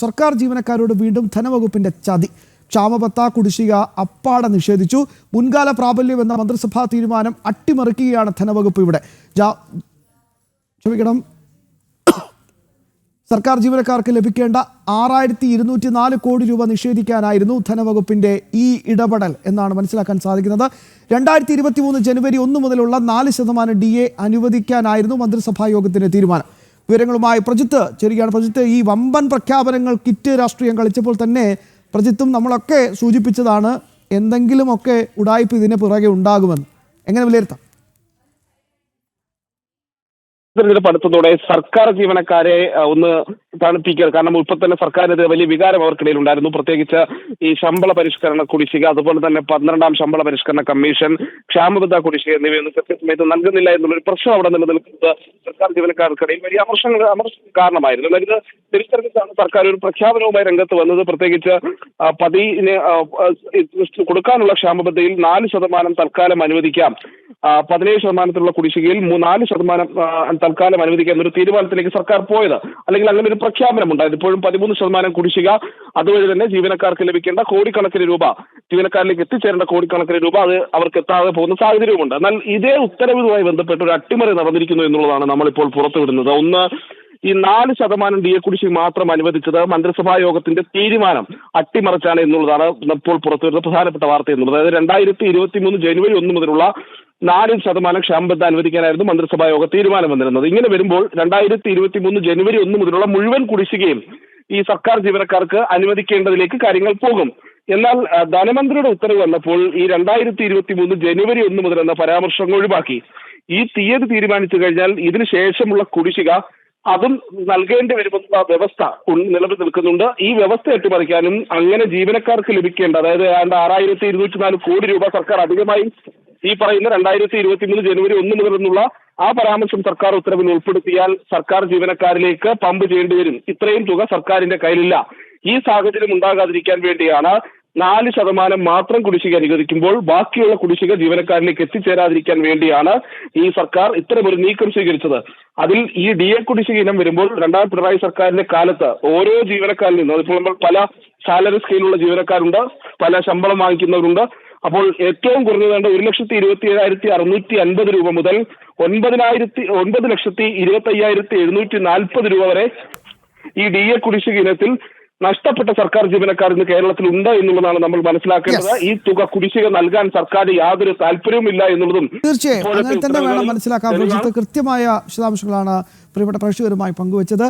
സർക്കാർ ജീവനക്കാരോട് വീണ്ടും ധനവകുപ്പിന്റെ ചതി. ക്ഷാമബത്ത കുടിശ്ശിക അപ്പാടെ നിഷേധിച്ചു. മുൻകാല പ്രാബല്യം എന്ന മന്ത്രിസഭാ തീരുമാനം അട്ടിമറിക്കുകയാണ് ധനവകുപ്പ്. ഇവിടെ സർക്കാർ ജീവനക്കാർക്ക് ലഭിക്കേണ്ട 6204 കോടി രൂപ നിഷേധിക്കാനായിരുന്നു ധനവകുപ്പിന്റെ ഈ ഇടപെടൽ എന്നാണ് മനസ്സിലാക്കാൻ സാധിക്കുന്നത്. 2023 ജനുവരി 1 മുതലുള്ള 4% DA അനുവദിക്കാനായിരുന്നു മന്ത്രിസഭാ യോഗത്തിന്റെ തീരുമാനം. വിവരങ്ങളുമായി പ്രജിത്ത് ചേരുകയാണ്. പ്രജിത്ത്, ഈ വമ്പൻ പ്രഖ്യാപനങ്ങൾ കിറ്റ് രാഷ്ട്രീയം കളിച്ചപ്പോൾ തന്നെ പ്രജിത്തും നമ്മളൊക്കെ സൂചിപ്പിച്ചതാണ് എന്തെങ്കിലുമൊക്കെ ഉടായ്പ ഇതിന് പിറകെ ഉണ്ടാകുമെന്ന്. എങ്ങനെ വിലയിരുത്താം? തെരഞ്ഞെടുപ്പ് അടുത്തതോടെ സർക്കാർ ജീവനക്കാരെ ഒന്ന് തണുപ്പിക്കുക. കാരണം ഇപ്പോൾ തന്നെ സർക്കാരിനെതിരെ വലിയ വികാരം അവർക്കിടയിൽ ഉണ്ടായിരുന്നു. പ്രത്യേകിച്ച് ഈ ശമ്പള പരിഷ്കരണ കുടിശ്ശിക, അതുപോലെ തന്നെ 12ാം ശമ്പള പരിഷ്കരണ കമ്മീഷൻ, ക്ഷാമബത്ത കുടിശ്ശിക എന്നിവയൊന്നും കൃത്യസമയത്ത് നൽകുന്നില്ല എന്നുള്ളൊരു പ്രശ്നം അവിടെ നിലനിൽക്കുന്നത് സർക്കാർ ജീവനക്കാർക്കിടയിൽ വലിയ അമർഷങ്ങൾ കാരണമായിരുന്നു. എന്നാൽ ഇത് തിരിച്ചറിഞ്ഞിട്ടാണ് സർക്കാർ ഒരു പ്രഖ്യാപനവുമായി രംഗത്ത് വന്നത്. പ്രത്യേകിച്ച് പതിന് കൊടുക്കാനുള്ള ക്ഷാമബത്തയിൽ 4% തൽക്കാലം അനുവദിക്കാം, 17% കുടിശ്ശികയിൽ 4% തൽക്കാലം അനുവദിക്കുക എന്നൊരു തീരുമാനത്തിലേക്ക് സർക്കാർ പോയത്, അല്ലെങ്കിൽ അങ്ങനെ ഒരു പ്രഖ്യാപനം ഉണ്ടായത്. ഇപ്പോഴും 13% കുടിശ്ശിക, അതുവഴി തന്നെ ജീവനക്കാർക്ക് ലഭിക്കേണ്ട കോടിക്കണക്കിന് രൂപ, ജീവനക്കാരിലേക്ക് എത്തിച്ചേരേണ്ട കോടിക്കണക്കിന് രൂപ അത് അവർക്ക് എത്താതെ പോകുന്ന സാഹചര്യവുമുണ്ട്. എന്നാൽ ഇതേ ഉത്തരവുമായി ബന്ധപ്പെട്ട് ഒരു അട്ടിമറി നടന്നിരിക്കുന്നു എന്നുള്ളതാണ് നമ്മളിപ്പോൾ പുറത്തുവിടുന്നത്. ഒന്ന്, ഈ 4% DA കുടിശ്ശിക മാത്രം അനുവദിച്ചത് മന്ത്രിസഭാ യോഗത്തിന്റെ തീരുമാനം അട്ടിമറിച്ചാണ് എന്നുള്ളതാണ് ഇപ്പോൾ പുറത്തുവരുന്ന പ്രധാനപ്പെട്ട വാർത്ത എന്നുള്ളത്. അതായത് 2023 ജനുവരി 1 മുതലുള്ള 4% ക്ഷാമബത്ത അനുവദിക്കാനായിരുന്നു മന്ത്രിസഭാ യോഗ തീരുമാനം വന്നിരുന്നത്. ഇങ്ങനെ വരുമ്പോൾ 2023 ജനുവരി 1 മുതലുള്ള മുഴുവൻ കുടിശ്ശികയും ഈ സർക്കാർ ജീവനക്കാർക്ക് അനുവദിക്കേണ്ടതിലേക്ക് കാര്യങ്ങൾ പോകും. എന്നാൽ ധനമന്ത്രിയുടെ ഉത്തരവ് വന്നപ്പോൾ ഈ 2023 ജനുവരി 1 മുതൽ എന്ന പരാമർശം ഒഴിവാക്കി. ഈ തീയതി തീരുമാനിച്ചു കഴിഞ്ഞാൽ ഇതിനു ശേഷമുള്ള കുടിശ്ശിക അതും നൽകേണ്ടി വരുമെന്ന വ്യവസ്ഥ നിലവിൽ നിൽക്കുന്നുണ്ട്. ഈ വ്യവസ്ഥ അട്ടിമറിക്കാനും അങ്ങനെ ജീവനക്കാർക്ക് ലഭിക്കേണ്ട, അതായത് 6204 കോടി രൂപ സർക്കാർ അധികമായി ഈ പറയുന്ന 2023 ജനുവരി 1 മുതൽ എന്നുള്ള ആ പരാമർശം സർക്കാർ ഉത്തരവിൽ ഉൾപ്പെടുത്തിയാൽ സർക്കാർ ജീവനക്കാരിലേക്ക് പമ്പ് ചെയ്യേണ്ടി വരും. ഇത്രയും തുക സർക്കാരിന്റെ കയ്യിലില്ല. ഈ സാഹചര്യം ഉണ്ടാകാതിരിക്കാൻ വേണ്ടിയാണ് 4% മാത്രം കുടിശ്ശിക അനുവദിക്കുമ്പോൾ ബാക്കിയുള്ള കുടിശ്ശിക ജീവനക്കാരിലേക്ക് എത്തിച്ചേരാതിരിക്കാൻ വേണ്ടിയാണ് ഈ സർക്കാർ ഇത്തരമൊരു നീക്കം സ്വീകരിച്ചത്. അതിൽ ഈ DA കുടിശ്ശിക ഇനം വരുമ്പോൾ രണ്ടാം പിണറായി സർക്കാരിന്റെ കാലത്ത് ഓരോ ജീവനക്കാരിൽ നിന്നും, ഇപ്പോൾ നമ്മൾ പല സാലറി സ്കെയിലുള്ള ജീവനക്കാരുണ്ട്, പല ശമ്പളം വാങ്ങിക്കുന്നവരുണ്ട്. അപ്പോൾ ഏറ്റവും കുറഞ്ഞത് 1,27,650 രൂപ മുതൽ 9,25,740 രൂപ വരെ ഈ DA കുടിശ്ശിക ഇനത്തിൽ നഷ്ടപ്പെട്ട സർക്കാർ ജീവനക്കാർ ഇന്ന് കേരളത്തിൽ ഉണ്ട് എന്നുള്ളതാണ് നമ്മൾ മനസ്സിലാക്കേണ്ടത്. ഈ തുക കുടിശ്ശിക നൽകാൻ സർക്കാർ യാതൊരു താല്പര്യവുമില്ല എന്നുള്ളതും തീർച്ചയായും അങ്ങനെ തന്നെ വേണം മനസ്സിലാക്കാൻ. കൃത്യമായ വിശദാംശങ്ങളാണ് പ്രിയപ്പെട്ട പ്രേക്ഷകരുമായി പങ്കുവച്ചത്.